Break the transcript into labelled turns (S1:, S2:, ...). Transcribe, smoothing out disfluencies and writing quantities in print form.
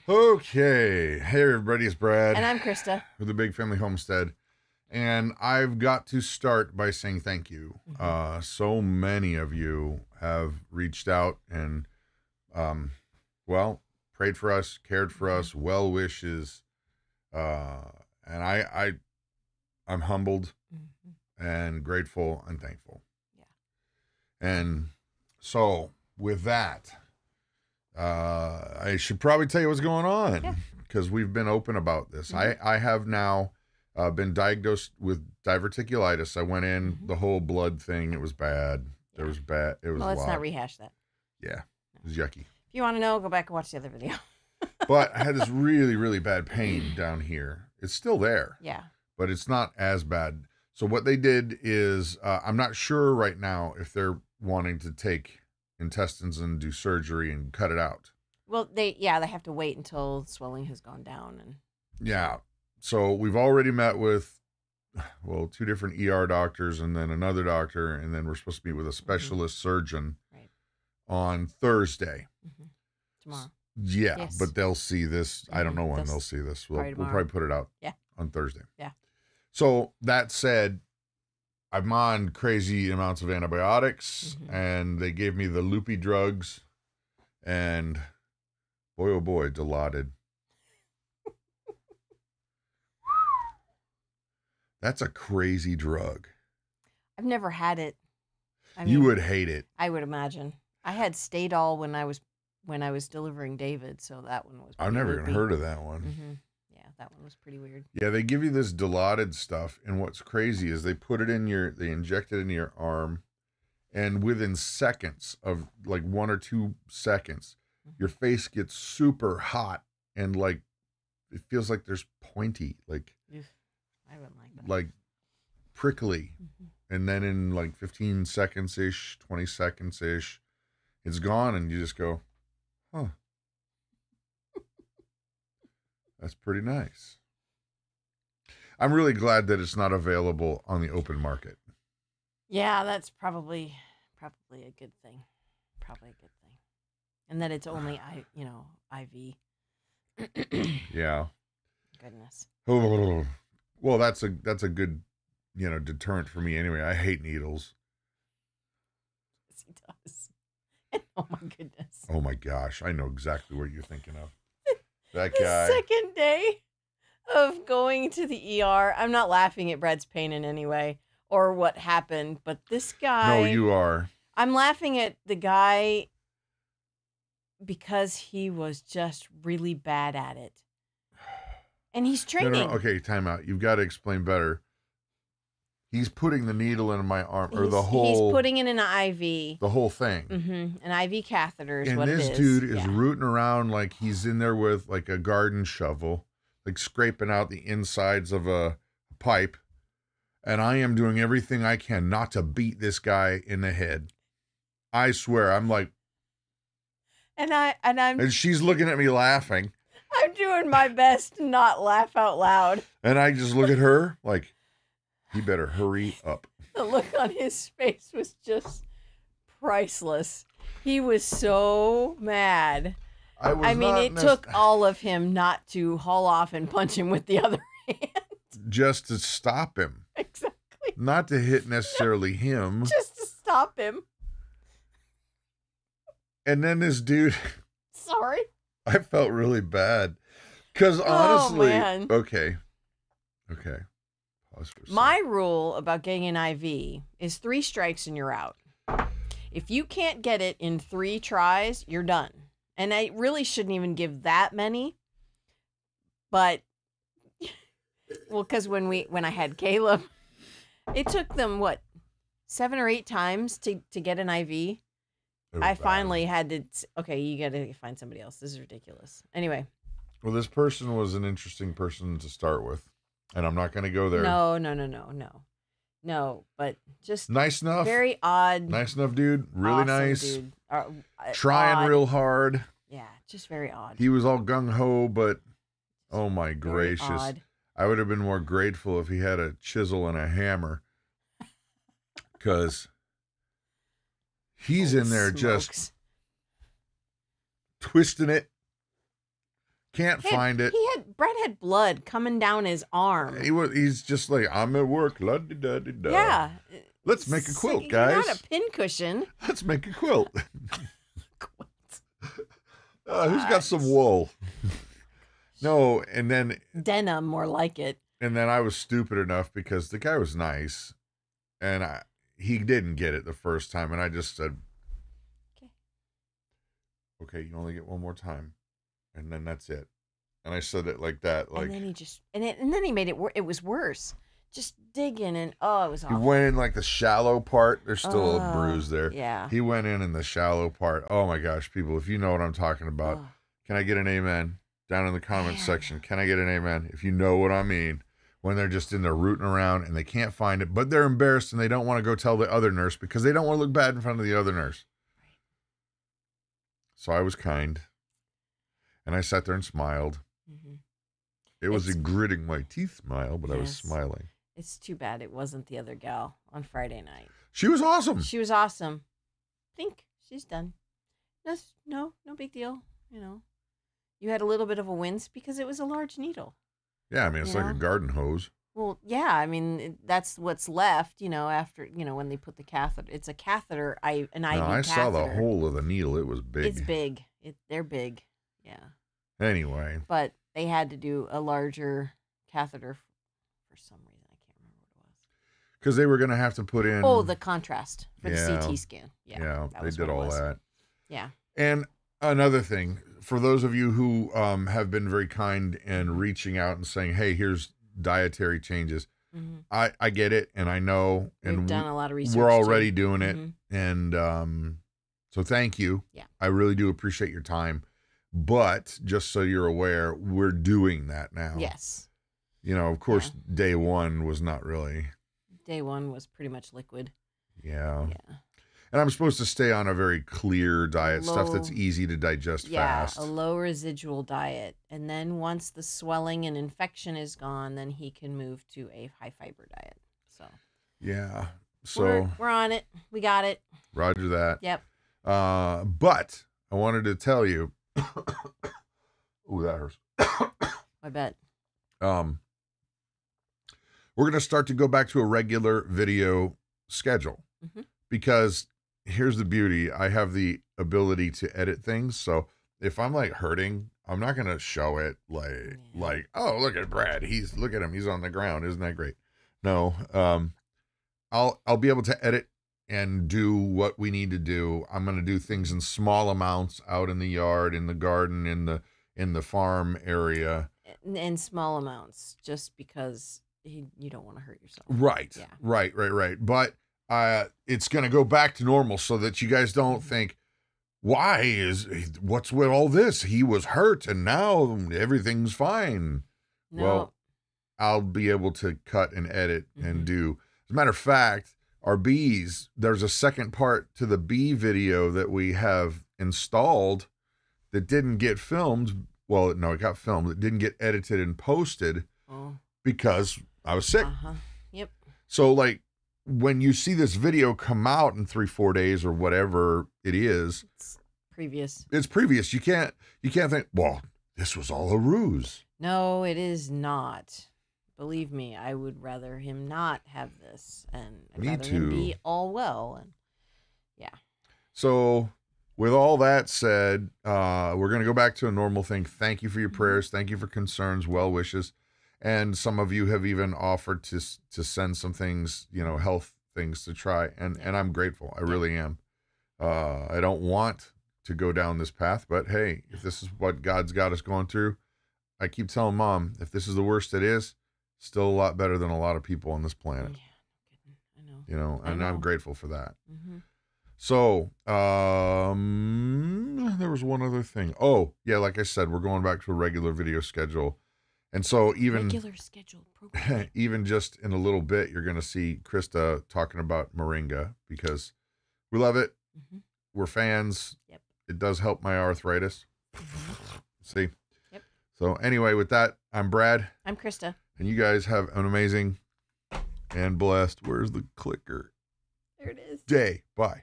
S1: Okay. Hey, everybody. It's Brad.
S2: And I'm Christa.
S1: With the Big Family Homestead. And I've got to start by saying thank you. So many of you have reached out and, well, prayed for us, cared for us, well wishes. And I'm humbled and grateful and thankful.
S2: Yeah.
S1: And so with that, I should probably tell you what's going on because we've been open about this. I have now been diagnosed with diverticulitis. I went in the whole blood thing. It was bad. It was bad. It was.
S2: Well, let's not rehash that.
S1: Yeah, it was yucky.
S2: If you want to know, go back and watch the other video.
S1: But I had this really, really bad pain down here. It's still there.
S2: Yeah.
S1: But it's not as bad. So what they did is, I'm not sure right now if they're wanting to take intestines and do surgery and cut it out.
S2: Well, they have to wait until swelling has gone down. And
S1: yeah. So we've already met with, well, 2 different ER doctors and then another doctor, and then we're supposed to meet with a specialist surgeon on Thursday.
S2: Tomorrow.
S1: Yeah,
S2: yes.
S1: But they'll see this. I don't know when they'll see this. We'll probably put it out on Thursday.
S2: Yeah.
S1: So that said, I'm on crazy amounts of antibiotics, and they gave me the loopy drugs, and boy, oh boy, Dilaudid. That's a crazy drug.
S2: I've never had it. I mean,
S1: you would hate it.
S2: I would imagine. I had Stadol when I was delivering David, so that one was.
S1: I've never even heard of that one.
S2: Yeah, that one was pretty weird.
S1: Yeah, they give you this Dilaudid stuff, and what's crazy is they put it in they inject it into your arm, and within seconds of like 1 or 2 seconds, your face gets super hot and like it feels like there's pointy, like
S2: I wouldn't like that.
S1: Like prickly, and then in like 15 seconds ish, 20 seconds ish, it's gone, and you just go, huh. That's pretty nice. I'm really glad that it's not available on the open market.
S2: Yeah, that's probably a good thing. Probably a good thing. And that it's only IV.
S1: Yeah.
S2: Goodness.
S1: Oh, well, that's a good, deterrent for me anyway. I hate needles.
S2: Yes, he does. Oh my goodness.
S1: Oh my gosh, I know exactly what you're thinking of. That guy.
S2: The second day of going to the ER, I'm not laughing at Brad's pain in any way or what happened, but this guy.
S1: No, you are.
S2: I'm laughing at the guy because he was just really bad at it. And he's training.
S1: No. Okay, time out. You've got to explain better. He's putting the needle in my arm, or the whole.
S2: He's putting it in an IV.
S1: The whole thing.
S2: An IV catheter is what it is.
S1: And this dude is rooting around like he's in there with like a garden shovel, like scraping out the insides of a pipe. And I am doing everything I can not to beat this guy in the head. I swear, I'm like. And she's looking at me laughing.
S2: I'm doing my best to not laugh out loud.
S1: And I just look at her like, you better hurry up.
S2: The look on his face was just priceless. He was so mad. I mean, it took all of him not to haul off and punch him with the other hand.
S1: Just to stop him.
S2: Exactly.
S1: Not to hit necessarily him.
S2: Just to stop him.
S1: And then this dude.
S2: Sorry.
S1: I felt really bad. Because honestly.
S2: Man.
S1: Okay.
S2: My rule about getting an IV is 3 strikes and you're out. If you can't get it in 3 tries, you're done. And I really shouldn't even give that many. But, well, because when I had Caleb, it took them, 7 or 8 times to get an IV. I finally had to, okay, you got to find somebody else. This is ridiculous. Anyway.
S1: Well, this person was an interesting person to start with. And I'm not going to go there.
S2: No, but just
S1: nice enough.
S2: Very odd.
S1: Nice enough, dude. Really
S2: awesome
S1: nice.
S2: Dude.
S1: Trying
S2: odd.
S1: real hard.
S2: Yeah, just very odd.
S1: He was all gung ho, but oh my gracious.
S2: Odd.
S1: I would have been more grateful if he had a chisel and a hammer. Because he's in there just twisting it, Can't find it.
S2: Brad had blood coming down his arm.
S1: He's just like, I'm at work. La-di-da-di-da.
S2: Yeah.
S1: Let's make a quilt,
S2: like,
S1: guys.
S2: Not a pincushion.
S1: Let's make a quilt.
S2: Quilt.
S1: Who's got some wool? No, and then
S2: denim, more like it.
S1: And then I was stupid enough because the guy was nice, and he didn't get it the first time, and I just said, "Okay, you only get one more time, and then that's it." And I said it like that, like.
S2: And then he just and then he made it. It was worse. Just digging and it was awful.
S1: He went in like the shallow part. There's still a bruise there.
S2: Yeah.
S1: He went in the shallow part. Oh my gosh, people! If you know what I'm talking about, can I get an amen down in the comments section? Can I get an amen if you know what I mean? When they're just in there rooting around and they can't find it, but they're embarrassed and they don't want to go tell the other nurse because they don't want to look bad in front of the other nurse. Right. So I was kind, and I sat there and smiled. Mm-hmm. It was a gritting my teeth smile, but I was smiling.
S2: It's too bad it wasn't the other gal on Friday night.
S1: She was awesome.
S2: She was awesome. Think she's done. No big deal. You know, you had a little bit of a wince because it was a large needle.
S1: Yeah, I mean, it's like a garden hose.
S2: Well, yeah, I mean, that's what's left, after, when they put the catheter. It's a catheter, an IV catheter.
S1: I saw the hole of the needle. It was big.
S2: It's big. They're big, yeah.
S1: Anyway.
S2: But they had to do a larger catheter for some reason. I can't remember what it was.
S1: Because they were going to have to put in...
S2: Oh, the contrast for the CT scan. Yeah,
S1: they did all that.
S2: Yeah.
S1: And another thing, for those of you who have been very kind and reaching out and saying, hey, here's dietary changes. Mm-hmm. I get it, and I know.
S2: We've done a lot of research.
S1: We're already doing it. Mm-hmm. And so thank you.
S2: Yeah.
S1: I really do appreciate your time. But just so you're aware, we're doing that now.
S2: Yes.
S1: Of course, day one was not really.
S2: Day one was pretty much liquid.
S1: Yeah. Yeah. And I'm supposed to stay on a very clear diet, stuff that's easy to digest fast.
S2: Yeah, a low residual diet. And then once the swelling and infection is gone, then he can move to a high fiber diet. So.
S1: Yeah. So.
S2: We're on it. We got it.
S1: Roger that.
S2: Yep.
S1: But I wanted to tell you. Ooh, that hurts.
S2: I bet.
S1: We're going to start to go back to a regular video schedule because here's the beauty. I have the ability to edit things. So if I'm like hurting, I'm not going to show it like, oh, look at Brad. Look at him. He's on the ground. Isn't that great? No. I'll be able to edit and do what we need to do. I'm going to do things in small amounts out in the yard, in the garden, in the farm area.
S2: In small amounts, just because you don't want to hurt yourself.
S1: Right.
S2: Yeah.
S1: Right. But it's going to go back to normal so that you guys don't think, what's with all this? He was hurt and now everything's fine.
S2: No.
S1: Well, I'll be able to cut and edit and do. As a matter of fact, our bees, there's a second part to the bee video that we have installed that didn't get filmed. Well, no, it got filmed. It didn't get edited and posted because I was sick.
S2: Yep.
S1: So like when you see this video come out in 3-4 days or whatever it is,
S2: it's previous.
S1: You can't think, well, this was all a ruse.
S2: No, it is not. Believe me, I would rather him not have this, and I'd rather him be all well. And yeah.
S1: So with all that said, we're going to go back to a normal thing. Thank you for your prayers. Thank you for concerns, well wishes. And some of you have even offered to send some things, health things to try. And I'm grateful. I really am. I don't want to go down this path, but hey, if this is what God's got us going through, I keep telling Mom, if this is the worst it is, still a lot better than a lot of people on this planet.
S2: Yeah, I know.
S1: And I'm grateful for that. So, there was one other thing. Oh, yeah, like I said, we're going back to a regular video schedule. And so
S2: regular scheduled program.
S1: Even just in a little bit, you're going to see Christa talking about moringa because we love it. We're fans.
S2: Yep.
S1: It does help my arthritis. See? Yep. So anyway, with that, I'm Brad.
S2: I'm Christa.
S1: And you guys have an amazing and blessed, where's the clicker?
S2: There it is.
S1: Day. Bye.